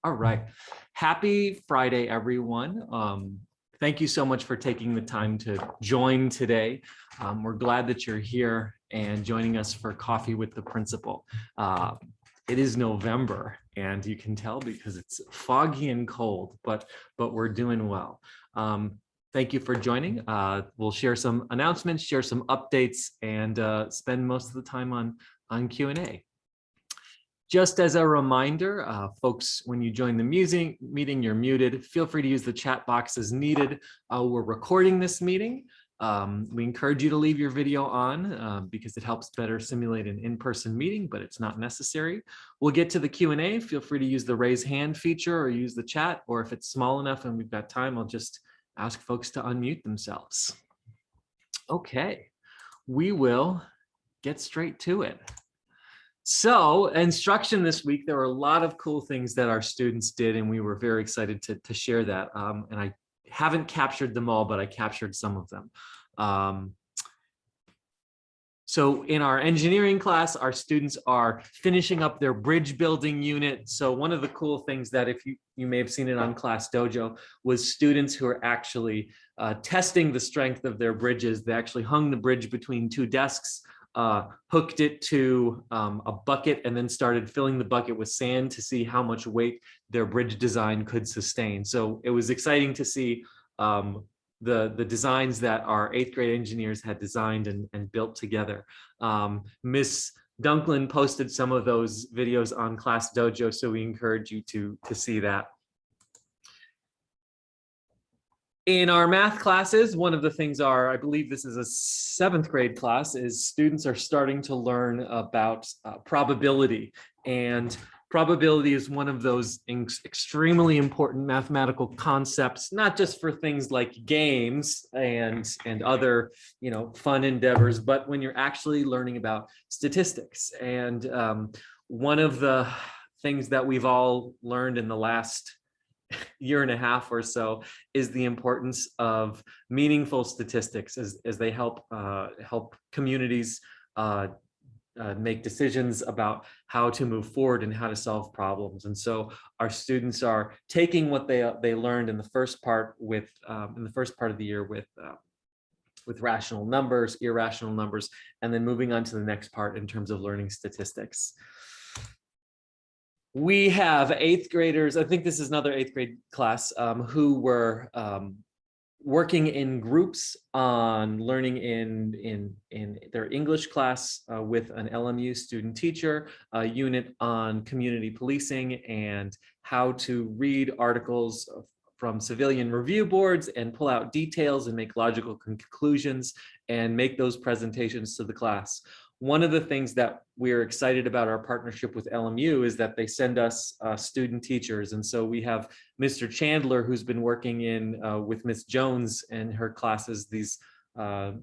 All right. Happy Friday, everyone. Thank you so much for taking the time to join today. We're glad that you're here and joining us for Coffee with the Principal. It is November, and you can tell because it's foggy and cold, but we're doing well. Thank you for joining. We'll share some announcements, share some updates, and spend most of the time on Q&A. Just as a reminder, folks, when you join the meeting, you're muted. Feel free to use the chat box as needed. We're recording this meeting. We encourage you to leave your video on because it helps better simulate an in-person meeting, but it's not necessary. We'll get to the Q&A. Feel free to use the raise hand feature or use the chat, or if it's small enough and we've got time, I'll just ask folks to unmute themselves. Okay, we will get straight to it. So instruction this week, there were a lot of cool things that our students did, and we were very excited to share that. And I haven't captured them all, but I captured some of them. So in our engineering class, our students are finishing up their bridge building unit. So one of the cool things that if you may have seen it on ClassDojo was students who are actually testing the strength of their bridges. They actually hung the bridge between two desks, hooked it to a bucket, and then started filling the bucket with sand to see how much weight their bridge design could sustain. So it was exciting to see the designs that our 8th grade engineers had designed and built together. Miss Dunklin posted some of those videos on ClassDojo, so we encourage you to see that. In our math classes, one of the things I believe this is a 7th grade class, is students are starting to learn about probability. And probability is one of those extremely important mathematical concepts, not just for things like games and other, fun endeavors, but when you're actually learning about statistics. And one of the things that we've all learned in the last year and a half or so is the importance of meaningful statistics as they help communities make decisions about how to move forward and how to solve problems. And so our students are taking what they learned in the first part of the year with rational numbers, irrational numbers, and then moving on to the next part in terms of learning statistics. We have 8th graders, I think this is another 8th grade class, who were working in groups on learning in their English class with an LMU student teacher, a unit on community policing and how to read articles from civilian review boards and pull out details and make logical conclusions and make those presentations to the class. One of the things that we're excited about our partnership with LMU is that they send us student teachers. And so we have Mr. Chandler, who's been working with Miss Jones and her classes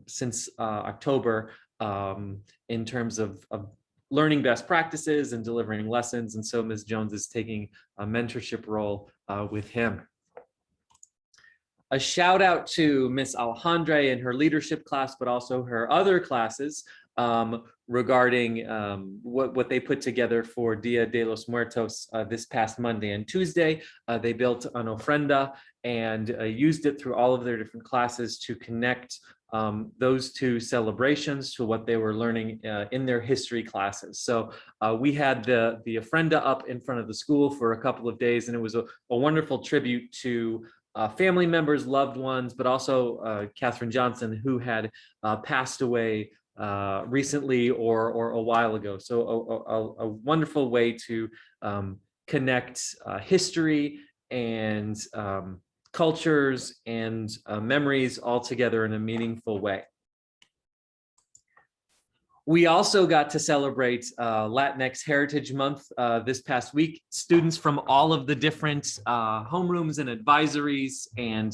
since October in terms of learning best practices and delivering lessons. And so Ms. Jones is taking a mentorship role with him. A shout out to Miss Alejandra and her leadership class, but also her other classes regarding what they put together for Dia de los Muertos this past Monday and Tuesday. They built an Ofrenda and used it through all of their different classes to connect those two celebrations to what they were learning in their history classes. So we had the Ofrenda up in front of the school for a couple of days, and it was a wonderful tribute to family members, loved ones, but also Katherine Johnson, who had passed away recently or a while ago. So a wonderful way to connect history and cultures and memories all together in a meaningful way. We also got to celebrate Latinx Heritage Month this past week. Students from all of the different homerooms and advisories and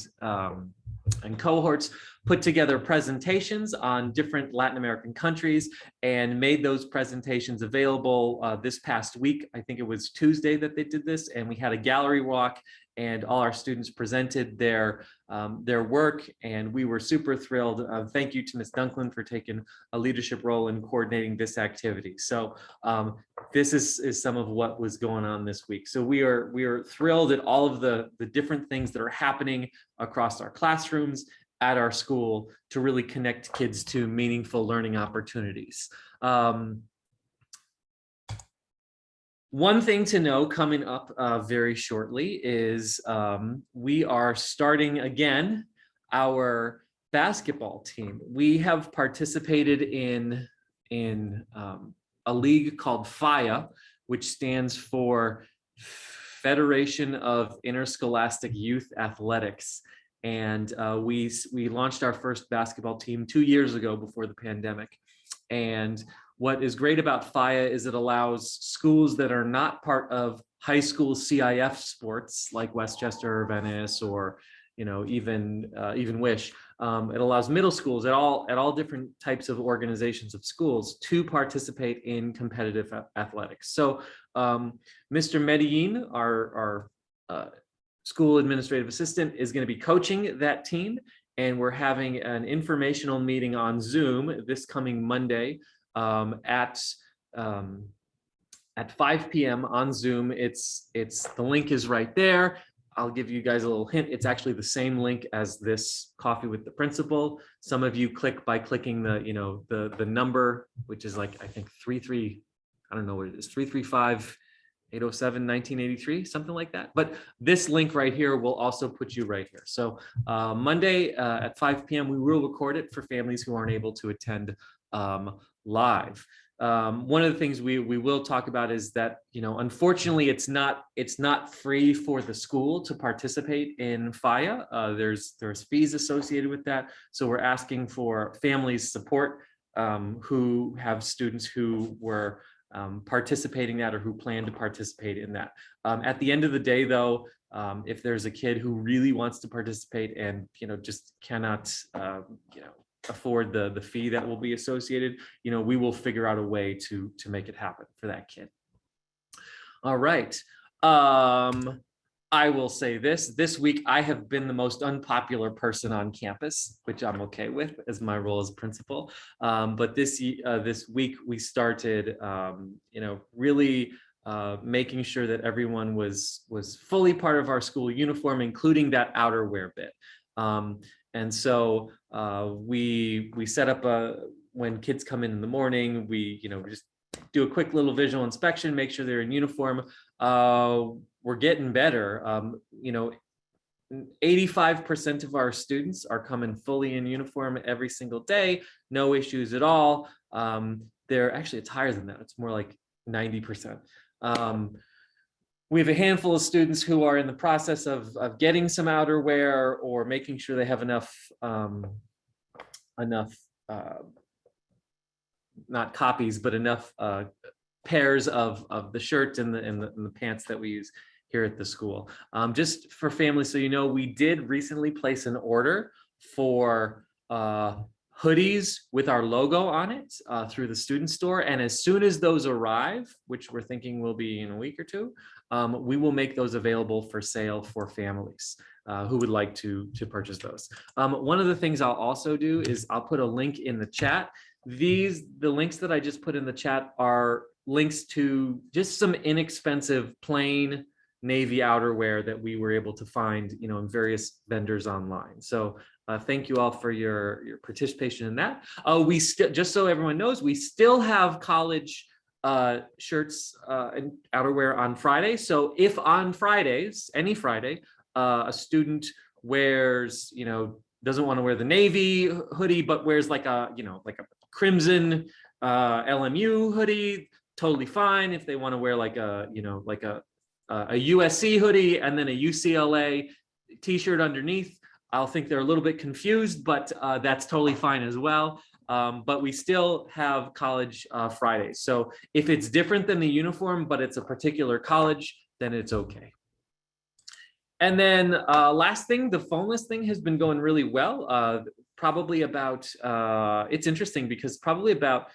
cohorts put together presentations on different Latin American countries and made those presentations available this past week. I think it was Tuesday that they did this, and we had a gallery walk and all our students presented their work, and we were super thrilled. Thank you to Ms. Dunklin for taking a leadership role in coordinating this activity. So this is some of what was going on this week. So we are thrilled at all of the different things that are happening across our classrooms at our school to really connect kids to meaningful learning opportunities. One thing to know coming up very shortly is we are starting again our basketball team. We have participated in a league called FIYA, which stands for Federation of Interscholastic Youth Athletics. And we launched our first basketball team 2 years ago before the pandemic. And what is great about FIYA is it allows schools that are not part of high school CIF sports like Westchester or Venice or even Wish. It allows middle schools at all different types of organizations of schools to participate in competitive athletics. So Mr. Medellin, our school administrative assistant, is going to be coaching that team, and we're having an informational meeting on Zoom this coming Monday at 5 p.m. on Zoom. The link is right there. I'll give you guys a little hint. It's actually the same link as this Coffee with the Principal. Some of you click by clicking the number, which is like, I think 335-807-1983, something like that. But this link right here will also put you right here. So Monday at 5 p.m. we will record it for families who aren't able to attend live. One of the things we will talk about is that, unfortunately, it's not free for the school to participate in FIYA. There's fees associated with that. So we're asking for families support who have students who were participating in that or who plan to participate in that. At the end of the day, though, if there's a kid who really wants to participate and just cannot afford the fee that will be associated, we will figure out a way to make it happen for that kid. All right. I will say this week I have been the most unpopular person on campus, which I'm okay with as my role as principal. But this week we started, really making sure that everyone was fully part of our school uniform, including that outerwear bit. And so we set up when kids come in the morning, we just do a quick little visual inspection, make sure they're in uniform. We're getting better. 85% of our students are coming fully in uniform every single day, no issues at all. It's higher than that. It's more like 90%. We have a handful of students who are in the process of getting some outerwear or making sure they have enough not copies, but enough pairs of the shirt and the pants that we use here at the school. Just for families, so we did recently place an order for hoodies with our logo on it through the student store. And as soon as those arrive, which we're thinking will be in a week or two, we will make those available for sale for families who would like to purchase those. One of the things I'll also do is I'll put a link in the chat. The links that I just put in the chat are links to just some inexpensive plain navy outerwear that we were able to find, in various vendors online. So thank you all for your participation in that. We still, just so everyone knows, we still have college shirts and outerwear on Friday. So if on Fridays, any Friday, a student wears, doesn't want to wear the navy hoodie, but wears like a crimson LMU hoodie, totally fine. If they want to wear like a USC hoodie and then a UCLA t-shirt underneath, I'll think they're a little bit confused, but that's totally fine as well. But we still have college Fridays. So if it's different than the uniform, but it's a particular college, then it's okay. And then last thing, the Phoneless thing has been going really well. probably about, it's interesting because probably about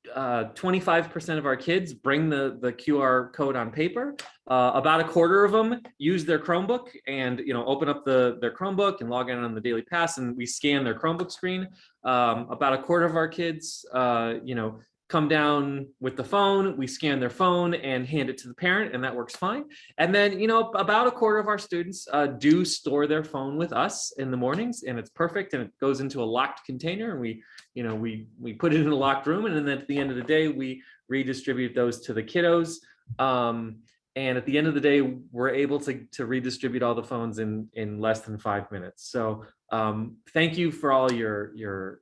25% of our kids bring the QR code on paper. About a quarter of them use their Chromebook and open up their Chromebook and log in on the Daily Pass, and we scan their Chromebook screen. About a quarter of our kids, come down with the phone, we scan their phone and hand it to the parent, and that works fine. And then, about a quarter of our students do store their phone with us in the mornings, and it's perfect, and it goes into a locked container, and we put it in a locked room, and then at the end of the day, we redistribute those to the kiddos. And at the end of the day, we're able to redistribute all the phones in less than 5 minutes. So thank you for all your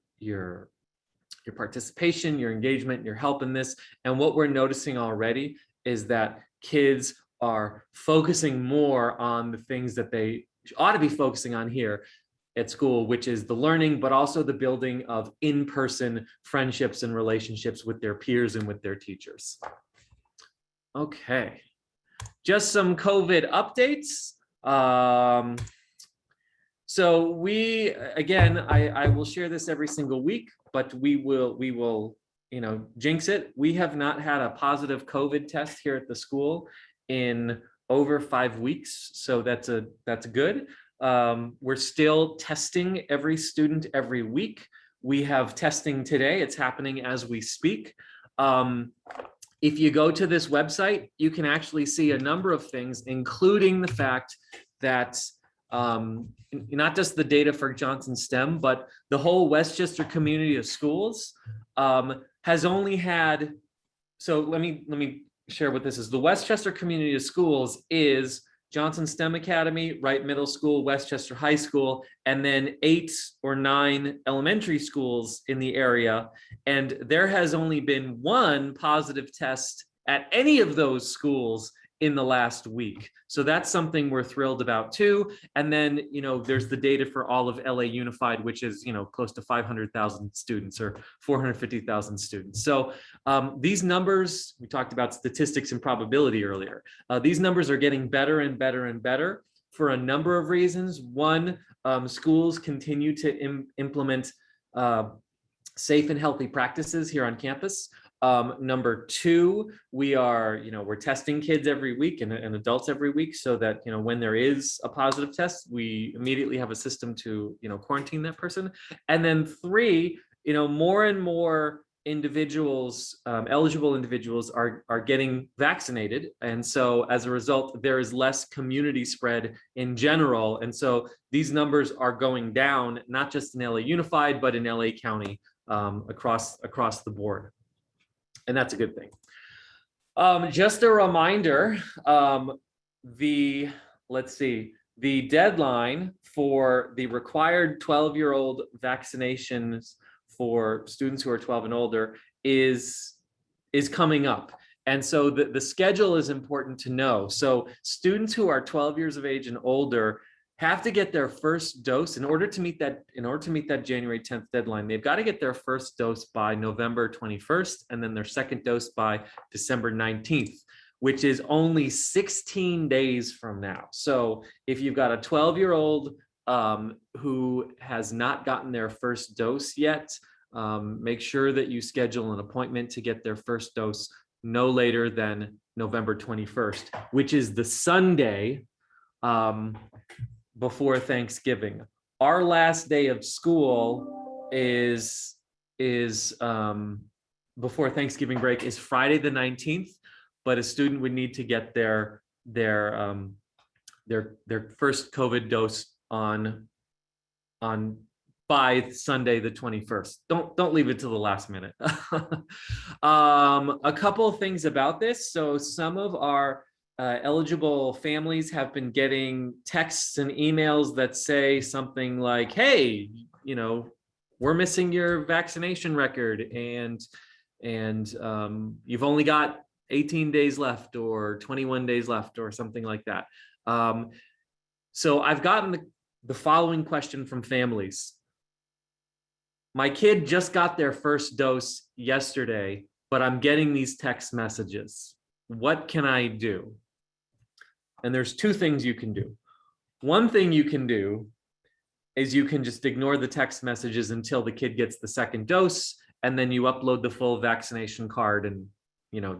participation, your engagement, your help in this. And what we're noticing already is that kids are focusing more on the things that they ought to be focusing on here at school, which is the learning, but also the building of in-person friendships and relationships with their peers and with their teachers. Okay, just some COVID updates. So we, again, I will share this every single week, but we will jinx it. We have not had a positive COVID test here at the school in over 5 weeks. So that's good. We're still testing every student every week. We have testing today. It's happening as we speak. If you go to this website, you can actually see a number of things, including the fact that not just the data for Johnson STEM, but the whole Westchester community of schools has only had, so let me share what this is. The Westchester community of schools is Johnson STEM Academy, Wright Middle School, Westchester High School, and then 8 or 9 elementary schools in the area. And there has only been 1 positive test at any of those schools in the last week. So that's something we're thrilled about too. And then, there's the data for all of LA Unified, which is, close to 500,000 students or 450,000 students. So these numbers, we talked about statistics and probability earlier. These numbers are getting better and better and better for a number of reasons. One, schools continue to implement safe and healthy practices here on campus. Number 2, we're testing kids every week and adults every week so that, when there is a positive test, we immediately have a system to, quarantine that person. And then 3, more and more individuals, eligible individuals are getting vaccinated. And so as a result, there is less community spread in general. And so these numbers are going down, not just in LA Unified, but in LA County, across the board. And that's a good thing. Just a reminder, the deadline for the required 12-year-old vaccinations for students who are 12 and older is coming up. And so the schedule is important to know. So students who are 12 years of age and older have to get their first dose in order to meet that January 10th deadline. They've got to get their first dose by November 21st, and then their second dose by December 19th, which is only 16 days from now. So if you've got a 12-year-old who has not gotten their first dose yet, make sure that you schedule an appointment to get their first dose no later than November 21st, which is the Sunday before Thanksgiving. Our last day of school is before Thanksgiving break is Friday the 19th, but a student would need to get their first COVID dose on by Sunday the 21st. Don't leave it to the last minute. A couple of things about this. So some of our eligible families have been getting texts and emails that say something like, hey, we're missing your vaccination record and you've only got 18 days left or 21 days left or something like that. So I've gotten the following question from families. My kid just got their first dose yesterday, but I'm getting these text messages. What can I do? And there's 2 things you can do. One thing you can do is you can just ignore the text messages until the kid gets the second dose, and then you upload the full vaccination card, and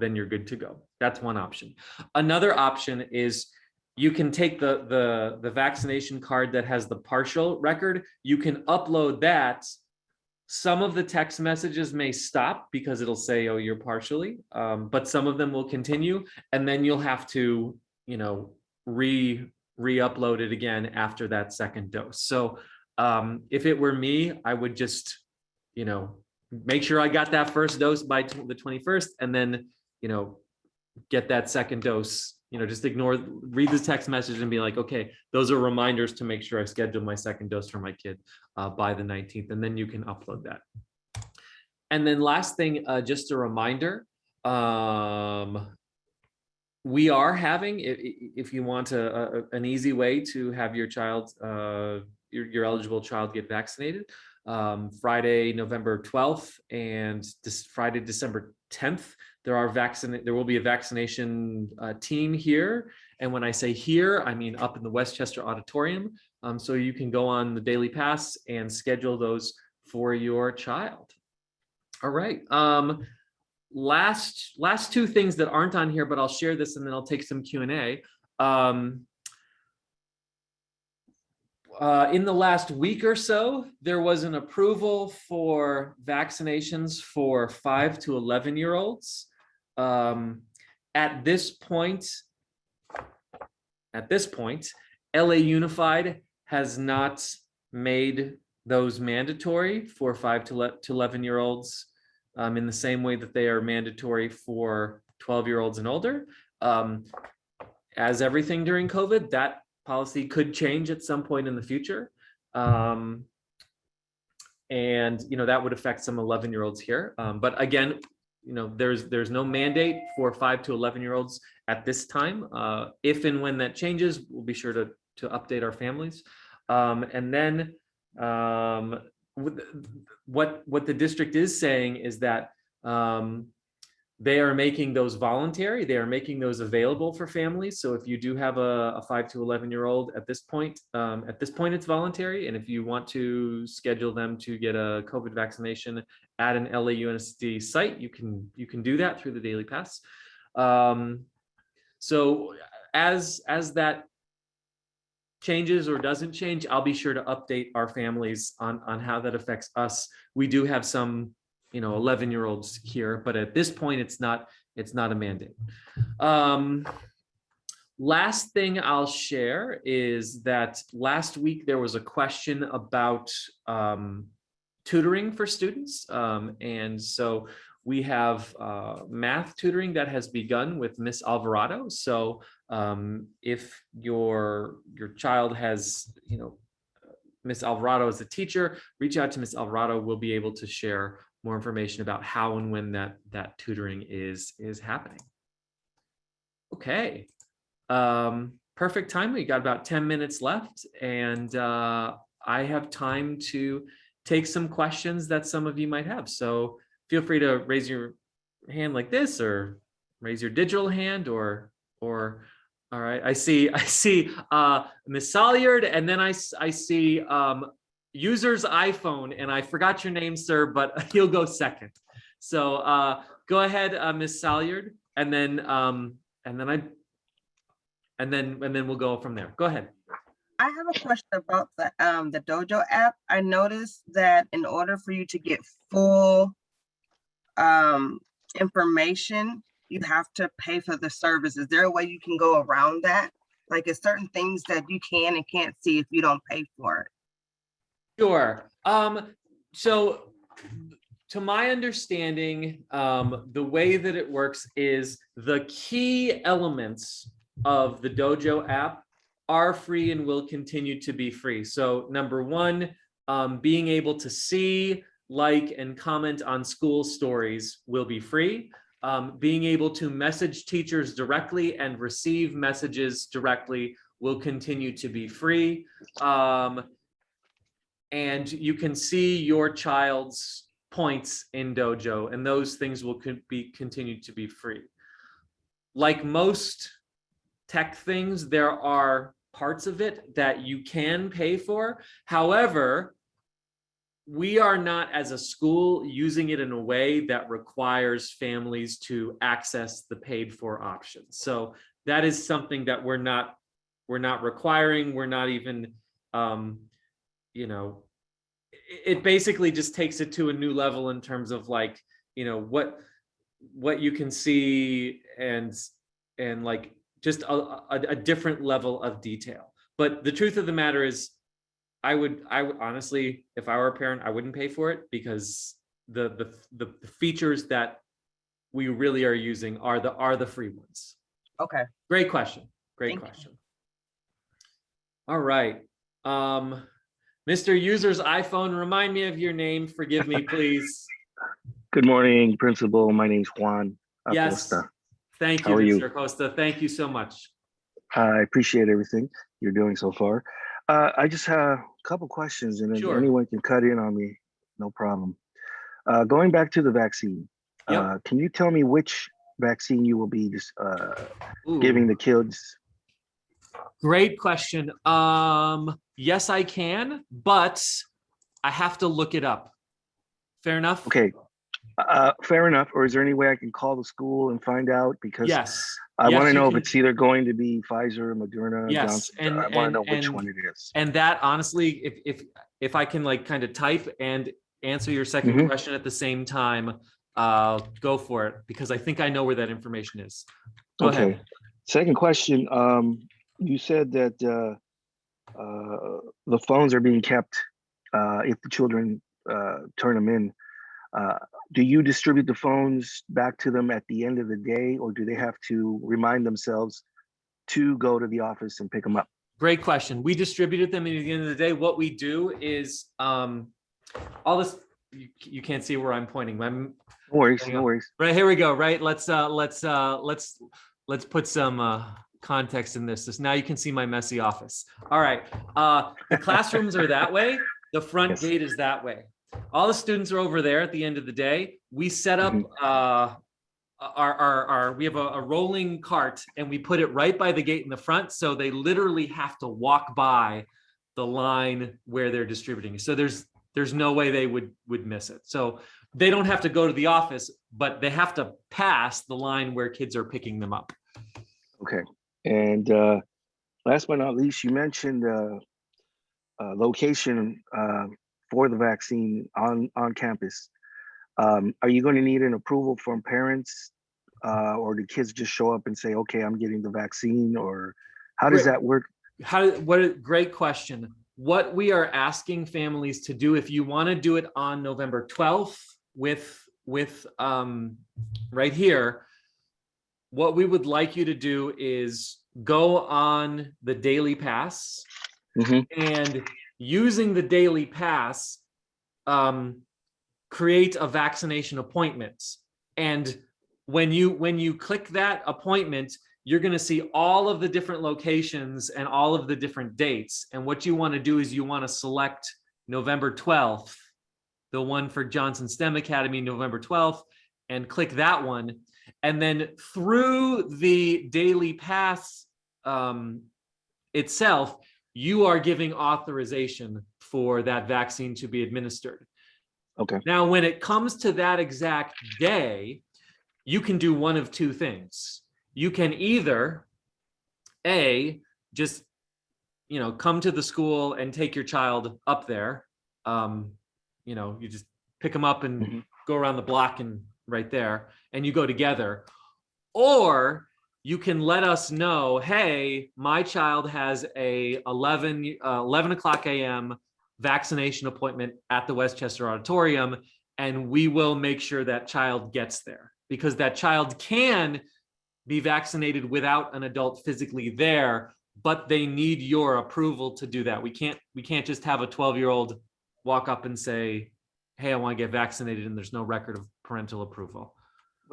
then you're good to go. That's one option. Another option is you can take the vaccination card that has the partial record, you can upload that. Some of the text messages may stop because it'll say, oh, you're partially, but some of them will continue, and then you'll have to, re-upload it again after that second dose. So if it were me, I would just, make sure I got that first dose by the 21st, and then, get that second dose, just read the text message and be like, okay, those are reminders to make sure I schedule my second dose for my kid by the 19th, and then you can upload that. And then last thing, just a reminder, we are having, if you want an easy way to have your child, your eligible child get vaccinated, Friday, November 12th and this Friday, December 10th, there will be a vaccination team here. And when I say here, I mean up in the Westchester Auditorium. So you can go on the Daily Pass and schedule those for your child. All right. Last two things that aren't on here, but I'll share this and then I'll take some Q&A. In the last week or so, there was an approval for vaccinations for 5 to 11-year-olds. At this point, LA Unified has not made those mandatory for 5 to 11-year-olds in the same way that they are mandatory for 12-year-olds and older. As everything during COVID, that policy could change at some point in the future. And, that would affect some 11-year-olds here. But again, there's no mandate for 5 to 11-year-olds at this time. If and when that changes, we'll be sure to update our families. And then what the district is saying is that they are making those voluntary. They are making those available for families. So if you do have a 5 to 11-year-old at this point, it's voluntary. And if you want to schedule them to get a COVID vaccination at an LAUSD site, you can do that through the Daily Pass. So as that changes or doesn't change, I'll be sure to update our families on how that affects us. We do have some 11-year-olds here, but at this point it's not a mandate. Last thing I'll share is that last week there was a question about tutoring for students, and so we have math tutoring that has begun with Miss Alvarado. So if your child has Miss Alvarado as a teacher, reach out to Miss Alvarado. We'll be able to share more information about how and when that tutoring is happening. Okay, perfect time. We got about 10 minutes left, and I have time to take some questions that some of you might have. So feel free to raise your hand like this, or raise your digital hand, or all right. I see Miss Salyard, and then I see user's iPhone, and I forgot your name, sir, but you'll go second. So go ahead, Miss Salyard, and then we'll go from there. Go ahead. I have a question about the Dojo app. I noticed that in order for you to get full information, you have to pay for the service. Is there a way you can go around that? Like, is certain things that you can and can't see if you don't pay for it? Sure. So to my understanding, the way that it works is the key elements of the Dojo app are free and will continue to be free. So number one, being able to see, like, and comment on school stories will be free. Being able to message teachers directly and receive messages directly will continue to be free. And you can see your child's points in Dojo, and those things will continue to be free. Like most tech things, there are parts of it that you can pay for. However, we are not, as a school, using it in a way that requires families to access the paid for options. So that is something that we're not requiring. We're not even, you know, it basically just takes it to a new level in terms of like, you know, what you can see and like just a different level of detail. But the truth of the matter is, I would honestly, if I were a parent, I wouldn't pay for it, because the features that we really are using are the free ones. Okay. Great question. Great Thank question. All right. Mr. User's iPhone, remind me of your name. Forgive me, please. Good morning, Principal. My name's Juan Yes. Acosta. Thank How you, are you? Mr. Acosta. Thank you so much. I appreciate everything you're doing so far. I just have a couple questions, and if Sure. anyone can cut in on me, no problem. Going back to the vaccine, Yep. can you tell me which vaccine you will be Ooh, giving the kids? great question. Yes, I can, but I have to look it up. Fair enough? Okay, fair enough. Or is there any way I can call the school and find out? Because Yes. I want to you know if can. it's either going to be Pfizer, Moderna, Yes, Johnson. I want to know which one it is. And that, honestly, if I can like kind of type and answer your second Mhm. question at the same time, go for it, because I think I know where that information is. Go Okay. ahead. Second question. You said that the phones are being kept if the children turn them in. Do you distribute the phones back to them at the end of the day, or do they have to remind themselves to go to the office and pick them up? Great question. We distributed them, and at the end of the day, what we do is all this. You can't see where I'm pointing. No worries, no worries. Right, here we go. Right. Let's put some context in this. Now you can see my messy office. All right. The classrooms are that way. The front Yes. gate is that way. All the students are over there at the end of the day. We set up we have a rolling cart, and we put it right by the gate in the front, so they literally have to walk by the line where they're distributing. So there's no way they would miss it. So they don't have to go to the office, but they have to pass the line where kids are picking them up. Okay. And last but not least, you mentioned location for the vaccine on campus. Are you going to need an approval from parents, or do kids just show up and say, okay, I'm getting the vaccine, or how does that work? What a great question. What we are asking families to do, if you want to do it on November 12th with right here, what we would like you to do is go on the daily pass, and using the daily pass, create a vaccination appointment. And when you click that appointment, you're going to see all of the different locations and all of the different dates. And what you want to do is you want to select November 12th, the one for Johnson STEM Academy, November 12th, and click that one. And then through the daily pass itself, you are giving authorization for that vaccine to be administered. Okay. Now, when it comes to that exact day, you can do one of two things. You can either just come to the school and take your child up there. You just pick them up and go around the block and right there, and you go together. Or you can let us know, hey, my child has a 11 o'clock a.m. vaccination appointment at the Westchester Auditorium, and we will make sure that child gets there, because that child can be vaccinated without an adult physically there, but they need your approval to do that. We can't just have a 12-year-old walk up and say, hey, I want to get vaccinated, and there's no record of parental approval.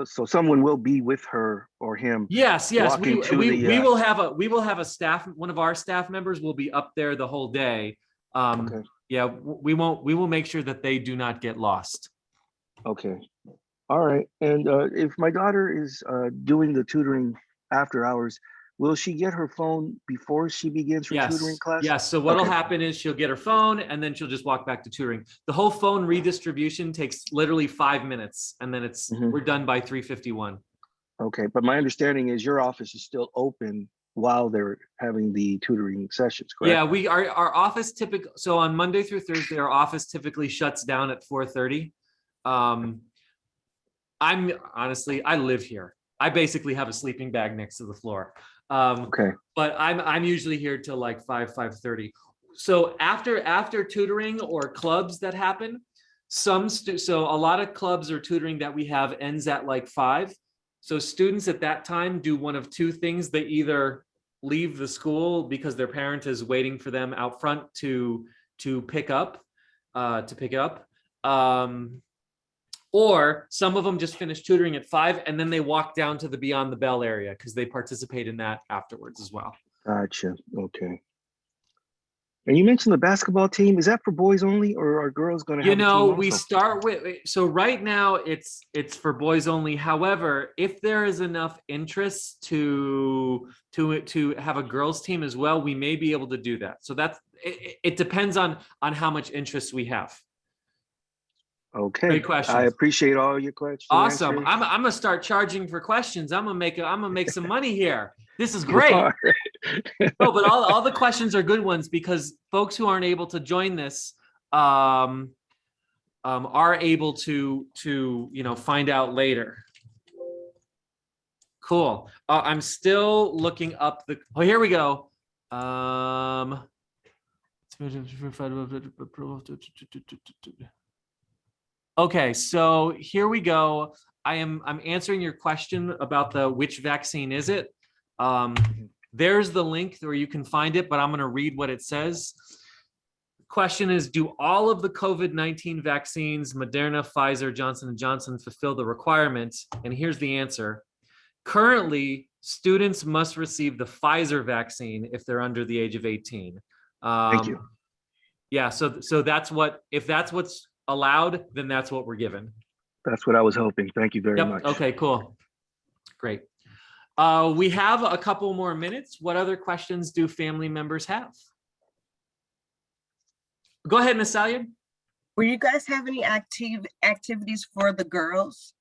So someone will be with her or him. Yes. We will have a staff. One of our staff members will be up there the whole day. Okay. Yeah, we will make sure that they do not get lost. Okay. All right. And if my daughter is doing the tutoring after hours, will she get her phone before she begins her tutoring Yes, class? yes. So what'll Okay. happen is she'll get her phone and then she'll just walk back to tutoring. The whole phone redistribution takes literally 5 minutes, and then we're done by 3:51. Okay, but my understanding is your office is still open while they're having the tutoring sessions, correct? Yeah, our office typically, so on Monday through Thursday, our office typically shuts down at 4:30. I'm honestly, I live here. I basically have a sleeping bag next to the floor. Okay, But I'm usually here till like 5:30. So after tutoring or clubs that happen, so a lot of clubs or tutoring that we have ends at like 5. So students at that time do one of two things. They either leave the school because their parent is waiting for them out front to pick up, or some of them just finish tutoring at 5 and then they walk down to the Beyond the Bell area because they participate in that afterwards as well. gotcha. Okay. And you mentioned the basketball team. Is that for boys only, or are girls going to have a team also? We start with, so right now it's for boys only. However, if there is enough interest to have a girls team as well, we may be able to do that. So it depends on how much interest we have. Okay. Great questions. I appreciate all your questions. Awesome. Answers. I'm gonna start charging for questions. I'm gonna make some money here. This is great. No, but all the questions are good ones because folks who aren't able to join this are able to find out later. Cool. I'm still looking up the. Oh, here we go. Okay, so here we go. I'm answering your question about which vaccine is it. There's the link where you can find it, but I'm going to read what it says. Question is, do all of the COVID-19 vaccines, Moderna, Pfizer, Johnson & Johnson, fulfill the requirements? And here's the answer. Currently, students must receive the Pfizer vaccine if they're under the age of 18. Thank you. Yeah, so that's what, if that's what's allowed, then that's what we're given. That's what I was hoping. Thank you very much. Okay, cool. Great. We have a couple more minutes. What other questions do family members have? Go ahead, Ms. Salian. Will you guys have any activities for the girls?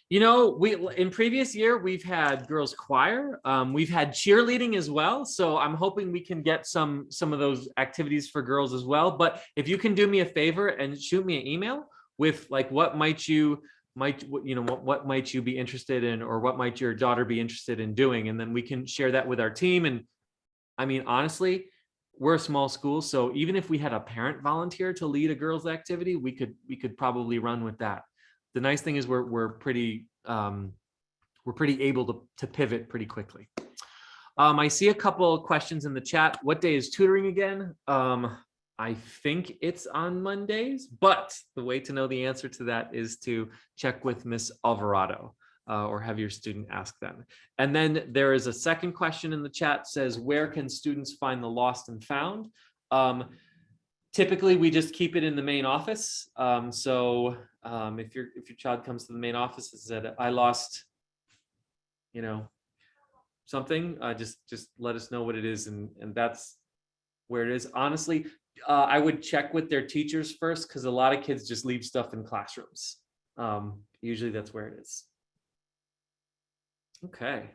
You know, in previous year, we've had girls choir. We've had cheerleading as well. So I'm hoping we can get some of those activities for girls as well. But if you can do me a favor and shoot me an email with like, what might you be interested in, or what might your daughter be interested in doing? And then we can share that with our team. And I mean, honestly, we're a small school. So even if we had a parent volunteer to lead a girls activity, we could probably run with that. The nice thing is we're pretty able to pivot pretty quickly. I see a couple of questions in the chat. What day is tutoring again? I think it's on Mondays, but the way to know the answer to that is to check with Miss Alvarado or have your student ask them. And then there is a second question in the chat, says, where can students find the lost and found? Typically, we just keep it in the main office. If your child comes to the main office and said, I lost, something, just let us know what it is, and that's where it is. Honestly, I would check with their teachers first, because a lot of kids just leave stuff in classrooms. Usually that's where it is. Okay.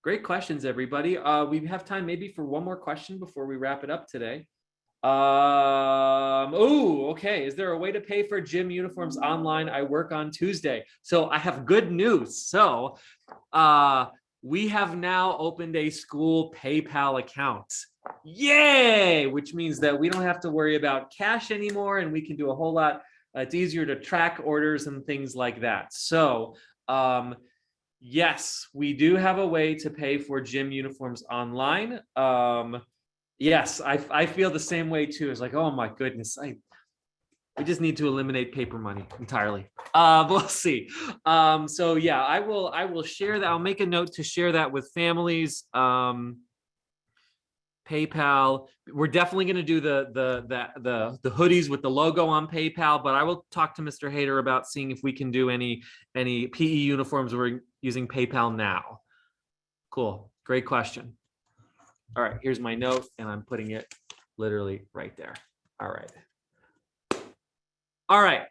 Great questions, everybody. We have time maybe for one more question before we wrap it up today. Okay. Is there a way to pay for gym uniforms online? I work on Tuesday. So I have good news. So we have now opened a school PayPal account. Yay! Which means that we don't have to worry about cash anymore, and we can do a whole lot. It's easier to track orders and things like that. So yes, we do have a way to pay for gym uniforms online. Yes, I feel the same way too. It's like, oh my goodness, we just need to eliminate paper money entirely. We'll see. So yeah, I will share that. I'll make a note to share that with families. PayPal. We're definitely going to do the hoodies with the logo on PayPal, but I will talk to Mr. Hader about seeing if we can do any PE uniforms. We're using PayPal now. Cool. Great question. All right, here's my note, and I'm putting it literally right there. All right. All right.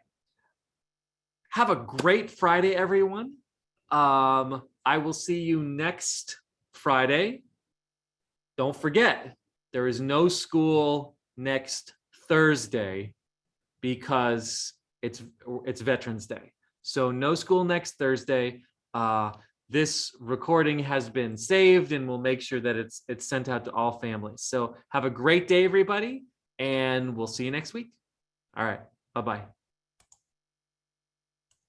Have a great Friday, everyone. I will see you next Friday. Don't forget, there is no school next Thursday because it's Veterans Day. So no school next Thursday. This recording has been saved, and we'll make sure that it's sent out to all families. So have a great day, everybody, and we'll see you next week. All right, bye-bye.